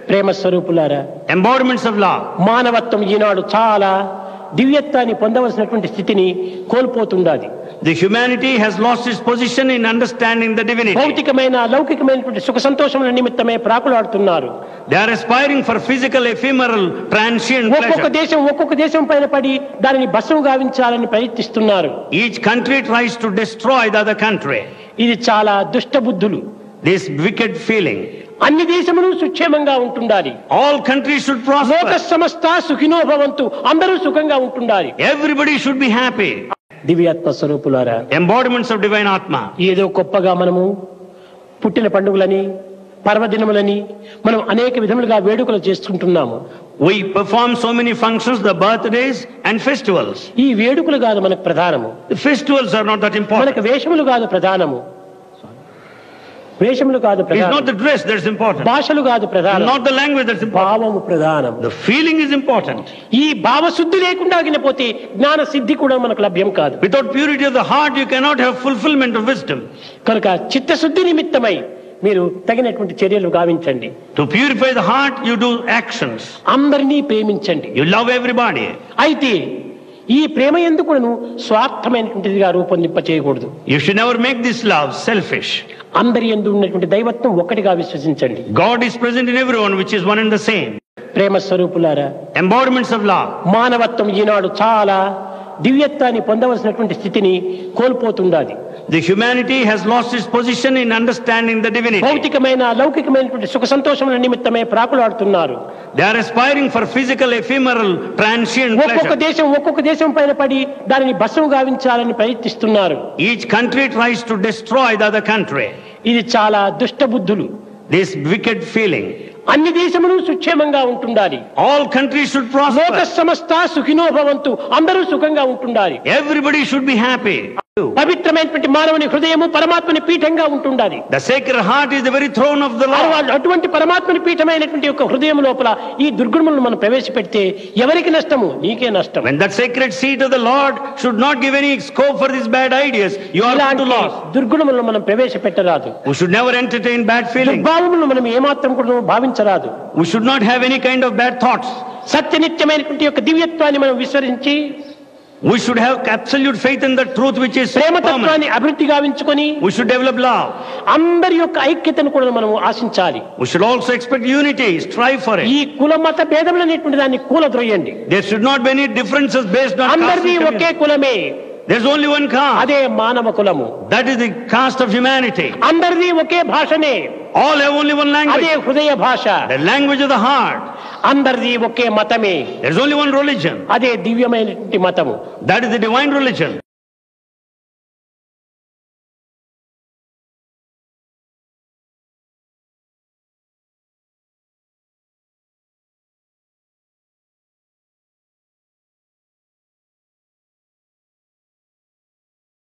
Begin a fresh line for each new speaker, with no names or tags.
ప్రేమ స్వరూపులారా,
embodiments of love.
మానవత్వం ఈనాడు చాలా దివ్యత్వాన్ని పొందవలసినటువంటి స్థితిని కోల్పోతుండాది.
The humanity has lost its position in understanding the divinity.
భౌతికమైన లౌకికమైనటువంటి సుఖ సంతోషముల నిమిత్తమే ప్రాకులాడుతున్నారు.
They are aspiring for physical, ephemeral, transient pleasure.
ఒక్కొక్క దేశం పైన పడి దానిని భస్మం గావించాలని ప్రయత్నిస్తున్నారు.
Each country tries to destroy the other country.
ఇది చాలా దుష్ట బుద్ధులు.
This wicked feeling.
అన్ని దేశములు సుక్షేమంగా ఉంటుండాలి.
All countries should prosper.
లోక సమస్త సుఖినో భవంతు, అందరూ సుఖంగా ఉంటుండాలి.
Everybody should be happy.
దివ్యాత్మ స్వరూపులారా,
Embodiments of divine Atma.
ఏదో గొప్పగా మనము పుట్టిన పండుగలని పర్వదినములని మనం అనేక విధములుగా వేడుకలు చేసుకుంటున్నాము.
We perform so many functions, the birthdays and festivals.
ఈ వేడుకలు కాదు మనకు ప్రధానము.
The festivals are not that important.
మనకు వేషములు కాదు ప్రధానము. వేషములు కాదు
It's
ప్రధానం.
not the dress that's important.
భాషలు కాదు ప్రధానం.
Not the language that's important.
భావము ప్రధానం.
The feeling is important.
ఈ భావశుద్ధి లేకుండా ఆగినపోతే జ్ఞాన సిద్ధి కూడా మనకు లభ్యం కాదు.
Without purity of the heart, you cannot have fulfillment of wisdom.
కనుక చిత్తశుద్ధి నిమిత్తమై మీరు తగినటువంటి చర్యలు గావించండి.
To purify the heart, you do actions.
అందరినీ ప్రేమించండి.
You love everybody.
అయితే ఈ ప్రేమ ఎందుకును స్వార్థమైనటువంటిదిగా రూపొందింప చేయకూడదు.
You should never make this love selfish.
అందరి యందు ఉన్నటువంటి దైవత్వం ఒక్కటిగా విశ్వసించండి.
God is present in everyone, which is one and the same.
ప్రేమ స్వరూపులారా,
Embodiments of love.
మానవత్వం ఈనాడు చాలా దివ్యత్వాన్ని పొందవలసినటువంటి స్థితిని కోల్పోతుండాది.
The humanity has lost its position in understanding the divinity.
భౌతికమైన లౌకికమైనటువంటి సుఖ సంతోషముల నిమిత్తమే ప్రాకులాడుతున్నారు.
They are aspiring for physical, ephemeral, transient pleasure.
ఒక్కొక్క దేశం పైన పడి దానిని భస్మం గావించాలని ప్రయత్నిస్తున్నారు.
Each country tries to destroy the other country.
ఇది చాలా దుష్ట బుద్ధులు.
This wicked feeling.
అన్ని దేశములు సుక్షేమంగా ఉంటుండాలి.
All countries should
లోక
prosper.
సమస్త సుఖినో భవంతు, అందరూ సుఖంగా ఉంటుండాలి.
Everybody should be happy.
పవిత్రమైనటువంటి మానవుని హృదయము పరమాత్మని పీఠంగా ఉంటుండాలి.
The sacred heart is the very throne of the Lord.
అటువంటి పరమాత్మని పీఠమైనటువంటి యొక్క హృదయం లోపల ఈ దుర్గుణములను మనం ప్రవేశపెడితే ఎవరికి నష్టము? నీకే నష్టం.
When that sacred seat of the Lord should not give any scope for these bad ideas, you are going to lose.
దుర్గుణములను మనం ప్రవేశపెట్టరాదు.
We should never entertain bad feelings.
దుర్భావములను మనం ఏమాత్రం కూడా భావించరాదు.
We should not have any kind of bad thoughts.
సత్యనిత్యమైనటువంటి యొక్క దివ్యత్వాన్ని మనం విస్మరించి
We should have absolute faith in the truth which is
ప్రేమతత్వాన్ని
permanent.
అభివృద్ధి గావించుకొని
We should develop love.
అందరి యొక్క ఐక్యతను కూడా మనం ఆశించాలి.
We should also expect unity, strive for
ఈ
it.
కుల మత భేదములు అనేటువంటి దాన్ని కూలద్రోయండి.
There should not be any differences based on caste.
అందరిది
and
ఒకే
community.
కులమే.
There's only one caste.
అదే మానవ కులము.
That is the caste of humanity.
అందరిది ఒకే భాషనే.
All have only one
అదే
language.
హృదయ భాష.
The language of the heart.
అందరిది ఒకే మతమే.
There's only one religion.
అదే దివ్యమైనటువంటి మతము.
That is the divine religion.